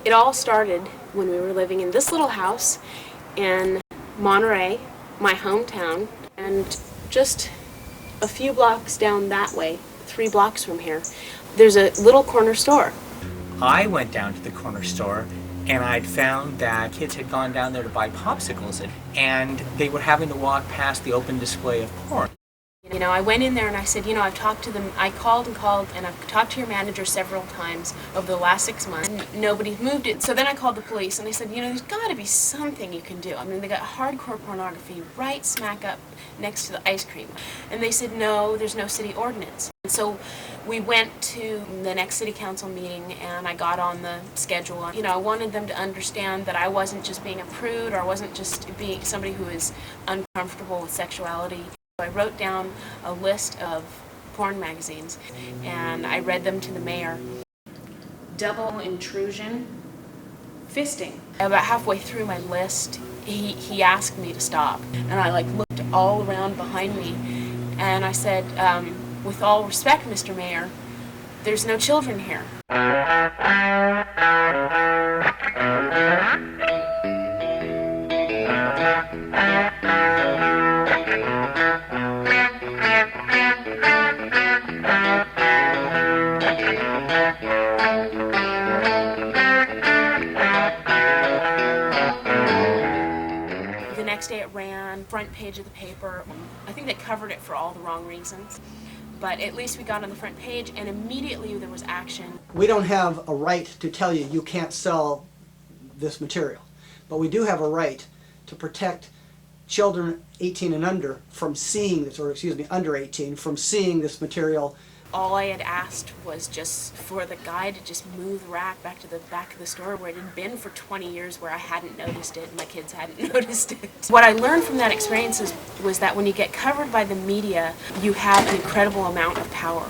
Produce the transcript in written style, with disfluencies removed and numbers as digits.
It all started when we were living in this little house in Monterey, my hometown, and just a few blocks down that way, 3 blocks from here, there's a little corner store. I went down to the corner store and I'd found that kids had gone down there to buy popsicles and they were having to walk past the open display of porn. You know, I went in there and I said, you know, I've talked to them, I called and I've talked to your manager several times over the last 6 months and nobody's moved it. So then I called the police and they said, you know, there's got to be something you can do. I mean, they got hardcore pornography right smack up next to the ice cream. And they said, no, there's no city ordinance. And so we went to the next city council meeting and I got on the schedule. You know, I wanted them to understand that I wasn't just being a prude or I wasn't just being somebody who is uncomfortable with sexuality. I wrote down a list of porn magazines and I read them to the mayor. Double intrusion, fisting. About halfway through my list, he asked me to stop. And I looked all around behind me and I said, with all respect, Mr. Mayor, there's no children here. The next day it ran, front page of the paper. I think they covered it for all the wrong reasons. But at least we got on the front page and immediately there was action. We don't have a right to tell you you can't sell this material, but we do have a right to protect children 18 and under from seeing this, or excuse me, under 18, from seeing this material. All I had asked was just for the guy to just move the rack back to the back of the store where it had been for 20 years where I hadn't noticed it and my kids hadn't noticed it. What I learned from that experience was that when you get covered by the media, you have an incredible amount of power.